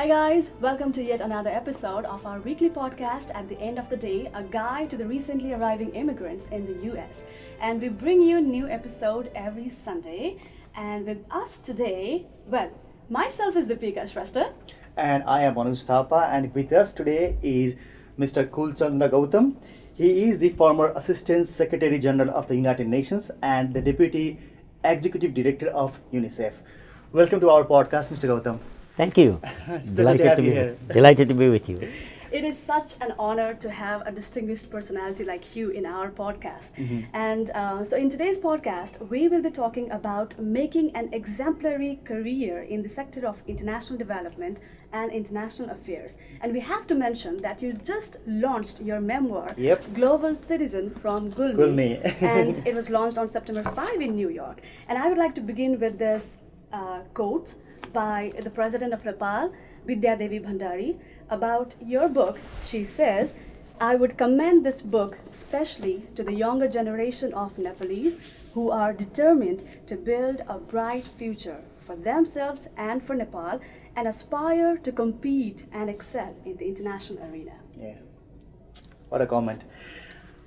Hi guys, welcome to yet another episode of our weekly podcast At the End of the Day, a guide to the recently arriving immigrants in the US. And we bring you a new episode every Sunday. And with us today, myself is Dipika Shrestha. And I am Anuz Thapa, and with us today is Mr. Kul Chandra Gautam. He is the former Assistant Secretary-General of the United Nations and the Deputy Executive Director of UNICEF. Welcome to our podcast, Mr. Gautam. Thank you. It's pleasure to have you here. Delighted to be with you. It is such an honor to have a distinguished personality like you in our podcast. And so in today's podcast, we will be talking about making an exemplary career in the sector of international development and international affairs. And we have to mention that you just launched your memoir, Global Citizen from Gulmi. And it was launched on September 5 in New York. And I would like to begin with this quote by the President of Nepal, Vidya Devi Bhandari, about your book. She says, "I would commend this book especially to the younger generation of Nepalese who are determined to build a bright future for themselves and for Nepal and aspire to compete and excel in the international arena." Yeah, what a comment.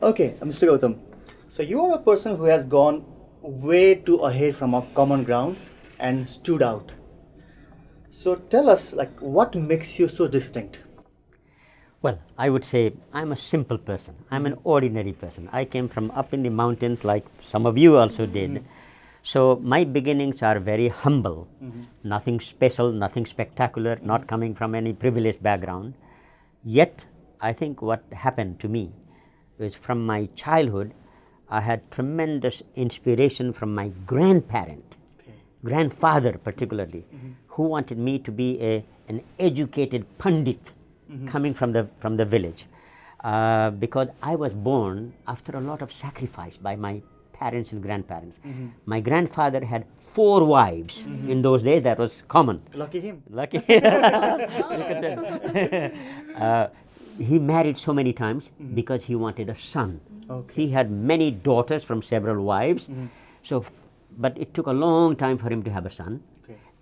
Okay, Mr. Gautam, so you are a person who has gone way too ahead from a common ground and stood out. So tell us, what makes you so distinct? Well, I would say I'm a simple person. I'm an ordinary person. I came from up in the mountains like some of you also did. So my beginnings are very humble. Nothing special, nothing spectacular, not coming from any privileged background. Yet, I think what happened to me is from my childhood, I had tremendous inspiration from my grandfather particularly, who wanted me to be an educated pandit coming from the village, because I was born after a lot of sacrifice by my parents and grandparents. My grandfather had 4 wives. In those days that was common. Lucky him. Lucky. He married so many times because he wanted a son. He had many daughters from several wives. But it took a long time for him to have a son.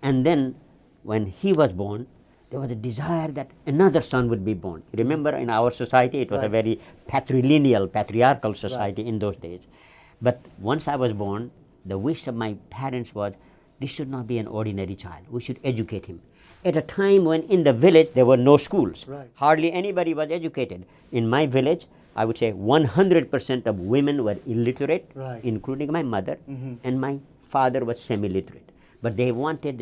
And then when he was born, there was a desire that another son would be born. Remember, in our society, it was a very patrilineal, patriarchal society in those days. But once I was born, the wish of my parents was, this should not be an ordinary child. We should educate him. At a time when in the village, there were no schools. Hardly anybody was educated. In my village, I would say 100% of women were illiterate, including my mother, and my father was semi-literate. But they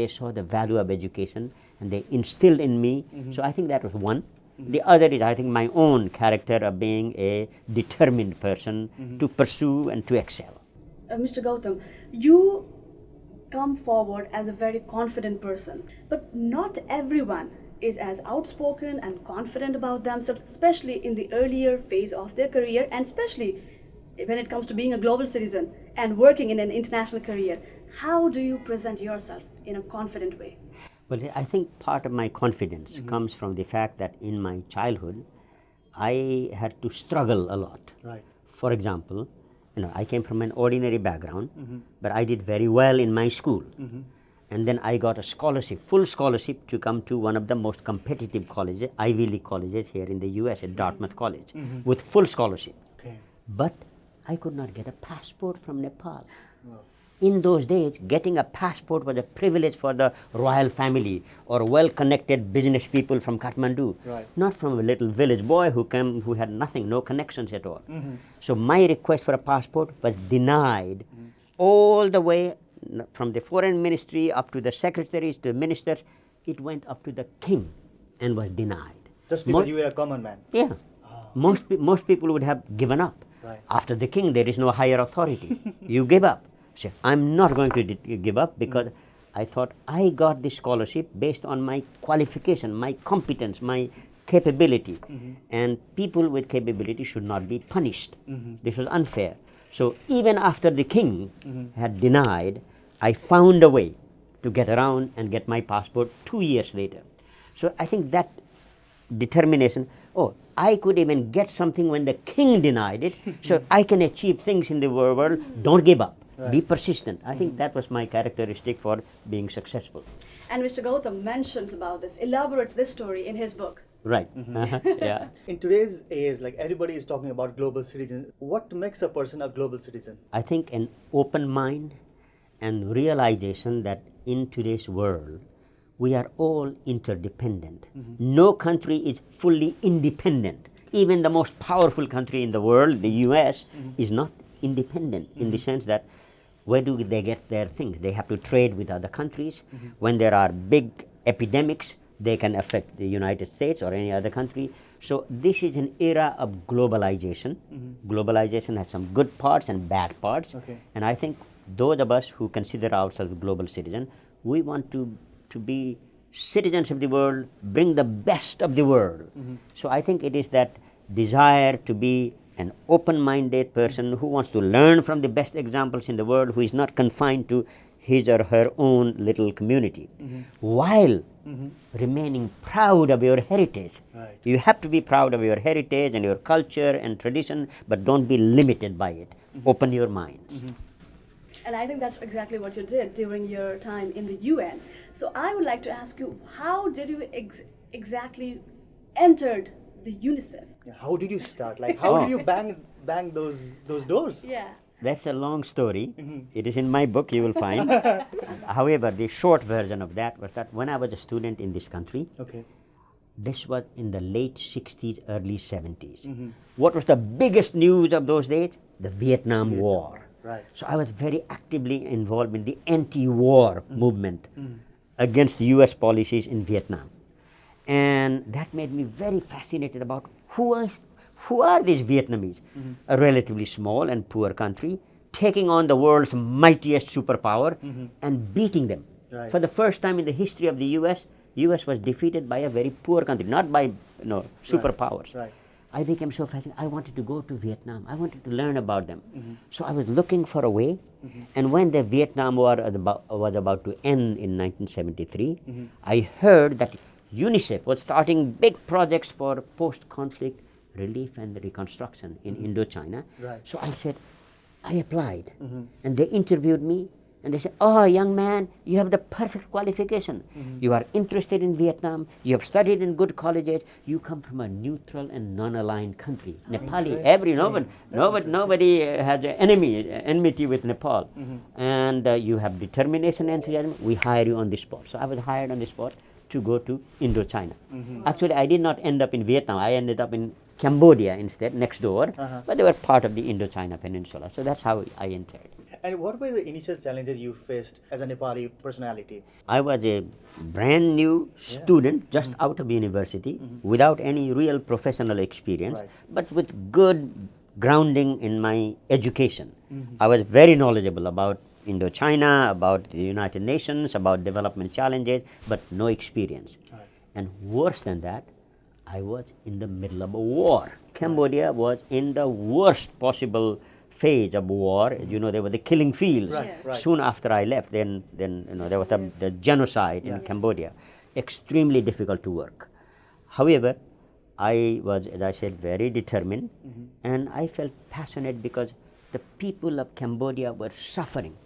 saw the value of education, and they instilled in me. So I think that was one. The other is, I think, my own character of being a determined person to pursue and to excel. Mr. Gautam, you come forward as a very confident person, but not everyone is as outspoken and confident about themselves, especially in the earlier phase of their career, and especially when it comes to being a global citizen and working in an international career. How do you present yourself in a confident way? Well, I think part of my confidence comes from the fact that in my childhood, I had to struggle a lot. For example, I came from an ordinary background, but I did very well in my school. And then I got a scholarship, full scholarship, to come to one of the most competitive colleges, Ivy League colleges here in the US, at Dartmouth College, with full scholarship. But I could not get a passport from Nepal. In those days, getting a passport was a privilege for the royal family or well-connected business people from Kathmandu, not from a little village boy who had nothing, no connections at all. So my request for a passport was denied all the way from the foreign ministry up to the secretaries, to the ministers. It went up to the king and was denied. Just because you were a common man? Yeah. Most people would have given up. After the king, there is no higher authority. You give up. So I'm not going to give up, because I thought I got this scholarship based on my qualification, my competence, my capability. And people with capability should not be punished. This was unfair. So even after the king had denied, I found a way to get around and get my passport 2 years later. So I think that determination, I could even get something when the king denied it, so I can achieve things in the world. Don't give up. Be persistent. I think that was my characteristic for being successful. And Mr. Gautam mentions about this, elaborates this story in his book. Right. Yeah. In today's age, like everybody is talking about global citizen. What makes a person a global citizen? I think an open mind and realization that in today's world, we are all interdependent. No country is fully independent. Even the most powerful country in the world, the US, is not independent in the sense that where do they get their things? They have to trade with other countries. When there are big epidemics, they can affect the United States or any other country. So this is an era of globalization. Globalization has some good parts and bad parts. Okay. And I think those of us who consider ourselves global citizens, we want to be citizens of the world, bring the best of the world. So I think it is that desire to be an open-minded person who wants to learn from the best examples in the world, who is not confined to his or her own little community, while remaining proud of your heritage. Right. You have to be proud of your heritage and your culture and tradition, but don't be limited by it. Open your minds. And I think that's exactly what you did during your time in the UN. So I would like to ask you, how did you exactly entered the UNICEF? Yeah, how did you start? Like, how did you bang those doors? Yeah. That's a long story. It is in my book, you will find. However, the short version of that was that when I was a student in this country, Okay. this was in the late 60s, early 70s. What was the biggest news of those days? The Vietnam War. Right. So I was very actively involved in the anti-war movement against the US policies in Vietnam. And that made me very fascinated about who are these Vietnamese, a relatively small and poor country, taking on the world's mightiest superpower and beating them. Right. For the first time in the history of the US was defeated by a very poor country, not by superpowers. Right. I became so fascinated. I wanted to go to Vietnam. I wanted to learn about them. So I was looking for a way. And when the Vietnam War was about to end in 1973, I heard that UNICEF was starting big projects for post-conflict relief and reconstruction in Indochina. Right. So I said, I applied. And they interviewed me. And they said, oh, young man, you have the perfect qualification. You are interested in Vietnam. You have studied in good colleges. You come from a neutral and non-aligned country. Nepali, nobody has an enmity with Nepal. And you have determination and enthusiasm. We hire you on the spot. So I was hired on the spot to go to Indochina. Actually, I did not end up in Vietnam. I ended up in Cambodia instead, next door. But they were part of the Indochina Peninsula. So that's how I entered. And what were the initial challenges you faced as a Nepali personality? I was a brand new student just out of university without any real professional experience, Right. but with good grounding in my education. I was very knowledgeable about Indochina, about the United Nations, about development challenges, but no experience. Right. And worse than that, I was in the middle of a war. Cambodia was in the worst possible phase of war. You know, there were the killing fields. Right, Yes. right. Soon after I left, then there was the genocide in Cambodia. Extremely difficult to work. However, I was, as I said, very determined, and I felt passionate because the people of Cambodia were suffering,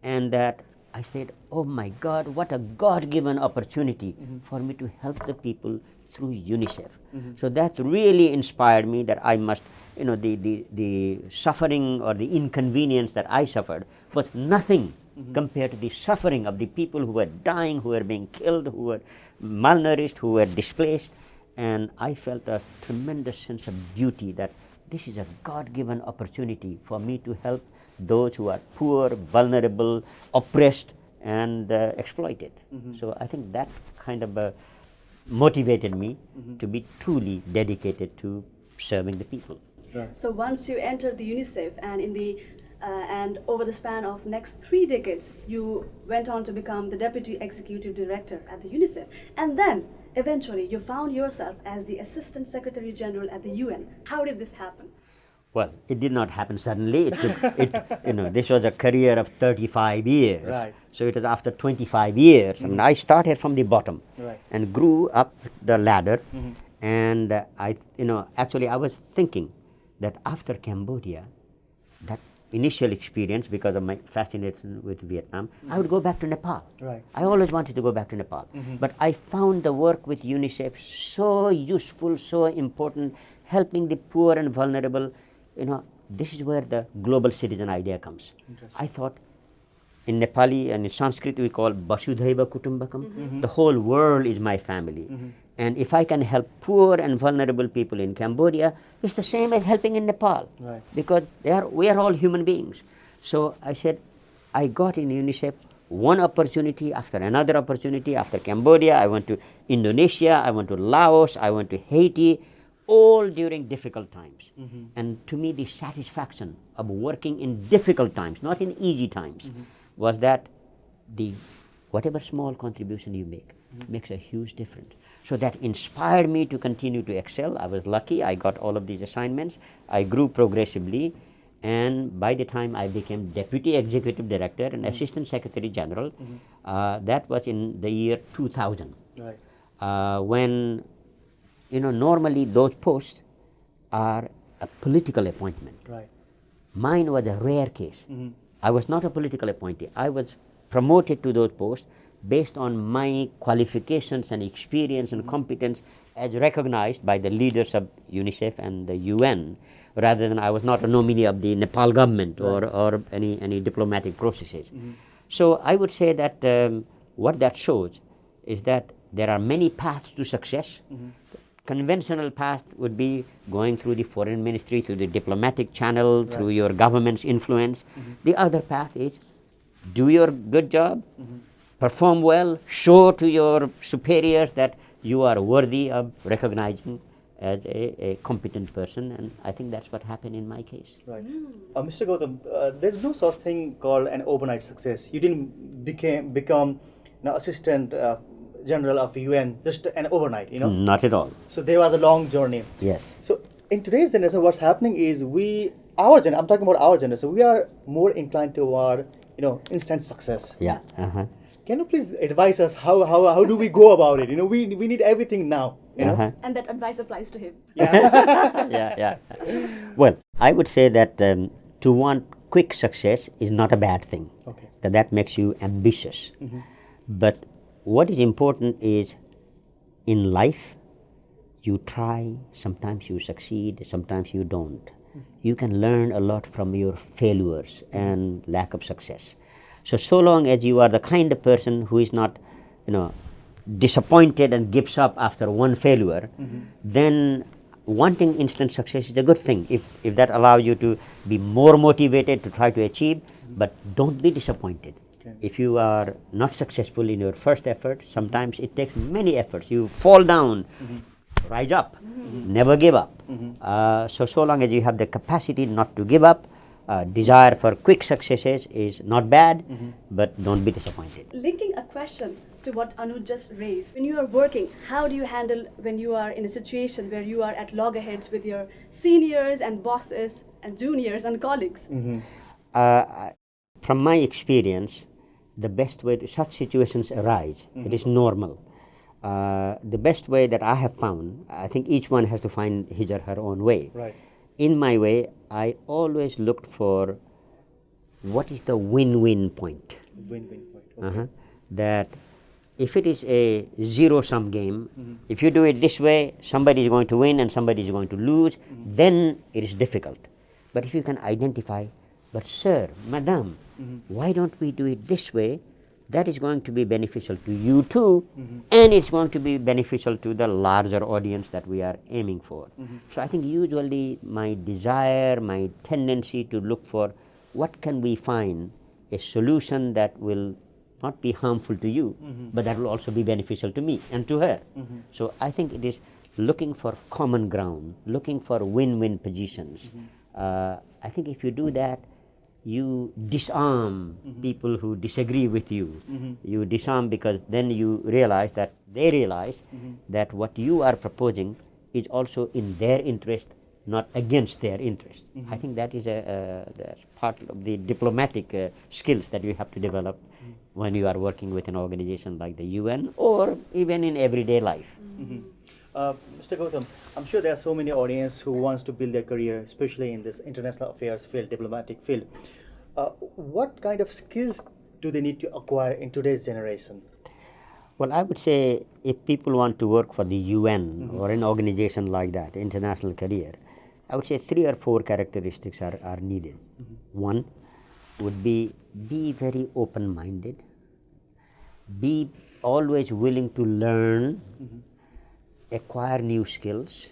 and that I said, oh my God, what a God-given opportunity for me to help the people through UNICEF. So that really inspired me that I must, the suffering or the inconvenience that I suffered was nothing compared to the suffering of the people who were dying, who were being killed, who were malnourished, who were displaced. And I felt a tremendous sense of duty that this is a God-given opportunity for me to help those who are poor, vulnerable, oppressed, and exploited. So I think that kind of motivated me to be truly dedicated to serving the people. Right. So once you entered the UNICEF and over the span of next 3 decades, you went on to become the Deputy Executive Director at the UNICEF. And then eventually you found yourself as the Assistant Secretary-General at the UN. How did this happen? Well, it did not happen suddenly. This was a career of 35 years. Right. So it was after 25 years. I mean, I started from the bottom Right. and grew up the ladder. And actually I was thinking that after Cambodia, that initial experience, because of my fascination with Vietnam, I would go back to Nepal. Right. I always wanted to go back to Nepal. But I found the work with UNICEF so useful, so important, helping the poor and vulnerable. This is where the global citizen idea comes. I thought, in Nepali and in Sanskrit we call Vasudhaiva Kutumbakam. The whole world is my family. And if I can help poor and vulnerable people in Cambodia, it's the same as helping in Nepal. Right. Because we are all human beings. So I said, I got in UNICEF one opportunity after another opportunity. After Cambodia, I went to Indonesia, I went to Laos, I went to Haiti, all during difficult times. And to me, the satisfaction of working in difficult times, not in easy times, was that whatever small contribution you make makes a huge difference. So that inspired me to continue to excel. I was lucky. I got all of these assignments. I grew progressively. And by the time I became Deputy Executive Director and Assistant Secretary General, that was in the year 2000. Right. When, normally those posts are a political appointment. Right. Mine was a rare case. I was not a political appointee. I was promoted to those posts based on my qualifications and experience and competence as recognized by the leaders of UNICEF and the UN, rather than I was not a nominee of the Nepal government or any diplomatic processes. So I would say that what that shows is that there are many paths to success. Conventional path would be going through the foreign ministry, through the diplomatic channel, through your government's influence. The other path is do your good job, perform well, show to your superiors that you are worthy of recognizing as a competent person, and I think that's what happened in my case. Right. Mr. Gautam, there's no such thing called an overnight success. You didn't become Assistant General of UN just an overnight, Not at all. So there was a long journey. Yes. So in today's generation, what's happening is I'm talking about our generation, we are more inclined toward, instant success. Yeah. Can you please advise us how do we go about it? We need everything now. And that advice applies to him. Yeah. Well, I would say that to want quick success is not a bad thing. Okay. Because that makes you ambitious. But what is important is in life, you try, sometimes you succeed, sometimes you don't. You can learn a lot from your failures and lack of success. So long as you are the kind of person who is not, disappointed and gives up after one failure, then wanting instant success is a good thing. If that allows you to be more motivated to try to achieve, but don't be disappointed. Okay. If you are not successful in your first effort, sometimes it takes many efforts. You fall down, rise up, never give up. So long as you have the capacity not to give up, desire for quick successes is not bad, but don't be disappointed. Linking a question to what Anuj just raised, when you are working, how do you handle when you are in a situation where you are at loggerheads with your seniors and bosses and juniors and colleagues? From my experience, the best way to such situations arise, it is normal. The best way that I have found, I think each one has to find his or her own way. Right. In my way, I always looked for what is the win-win point. Win-win point. Okay. That if it is a zero-sum game, if you do it this way, somebody is going to win and somebody is going to lose, then it is difficult. But if you can identify, but sir, madam, why don't we do it this way? That is going to be beneficial to you too, and it's going to be beneficial to the larger audience that we are aiming for. So I think usually my desire, my tendency to look for what can we find a solution that will not be harmful to you, but that will also be beneficial to me and to her. So I think it is looking for common ground, looking for win-win positions. I think if you do that, you disarm people who disagree with you. You disarm because then you realize that they realize that what you are proposing is also in their interest, not against their interest. I think that is that's part of the diplomatic skills that you have to develop when you are working with an organization like the UN or even in everyday life. Mr. Gautam, I'm sure there are so many audience who wants to build their career, especially in this international affairs field, diplomatic field. What kind of skills do they need to acquire in today's generation? Well, I would say if people want to work for the UN or an organization like that, international career, I would say 3 or 4 characteristics are needed. One would be very open-minded, be always willing to learn, acquire new skills,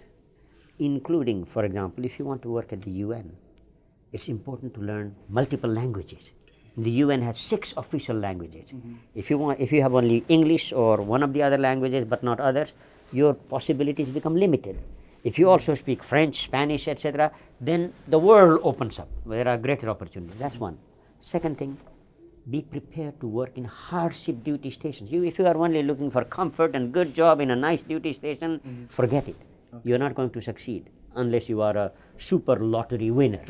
including, for example, if you want to work at the UN, it's important to learn multiple languages. The UN has 6 official languages. If you have only English or one of the other languages but not others, your possibilities become limited. If you also speak French, Spanish, etc., then the world opens up. There are greater opportunities. That's one. Second thing, be prepared to work in hardship duty stations. If you are only looking for comfort and good job in a nice duty station, forget it. You're not going to succeed unless you are a super lottery winner.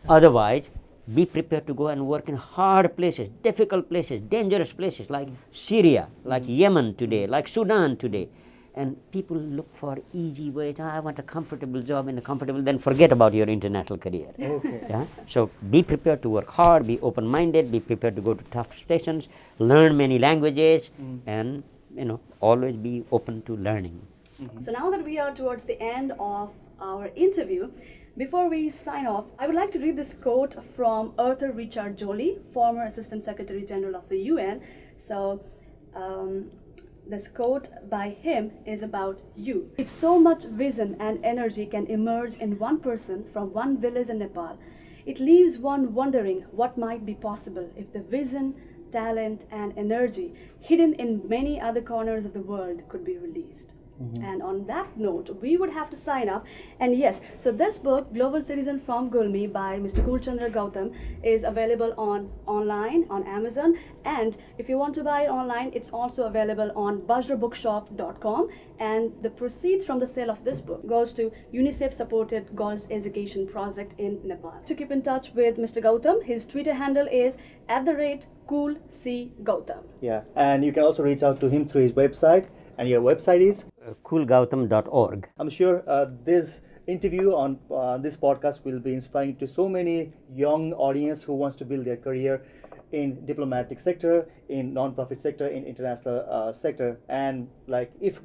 Otherwise, be prepared to go and work in hard places, difficult places, dangerous places like Syria, like Yemen today, like Sudan today. And people look for easy ways. I want a comfortable job in a comfortable, then forget about your international career. Okay. Yeah? So be prepared to work hard, be open-minded, be prepared to go to tough stations, learn many languages, and always be open to learning. So now that we are towards the end of our interview, before we sign off, I would like to read this quote from Arthur Richard Joly, former Assistant Secretary General of the UN. So this quote by him is about you. If so much vision and energy can emerge in one person from one village in Nepal, it leaves one wondering what might be possible if the vision, talent, and energy hidden in many other corners of the world could be released. And on that note, we would have to sign off. And yes, so this book, Global Citizen from Gulmi by Mr. Kul Chandra Gautam, is available online on Amazon. And if you want to buy it online, it's also available on bajrabookshop.com. And the proceeds from the sale of this book goes to UNICEF-supported girls' education project in Nepal. To keep in touch with Mr. Gautam, his Twitter handle is @KulC_Gautam. Yeah, and you can also reach out to him through his website. And your website is? Kulgautam.org. I'm sure this interview on this podcast will be inspiring to so many young audience who wants to build their career in diplomatic sector, in non-profit sector, in international sector. And like if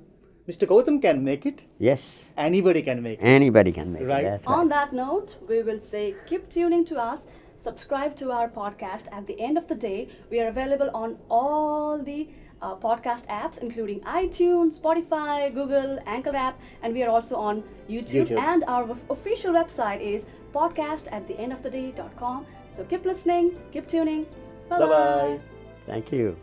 Mr. Gautam can make it, yes, anybody can make it. Anybody can make Right. it. That's On right. that note, we will say keep tuning to us. Subscribe to our podcast. At the end of the day, we are available on all the podcast apps, including iTunes, Spotify, Google, Anchor app, and we are also on YouTube. And our official website is podcast@theendoftheday.com. So keep listening, keep tuning. Bye-bye. Bye-bye. Thank you.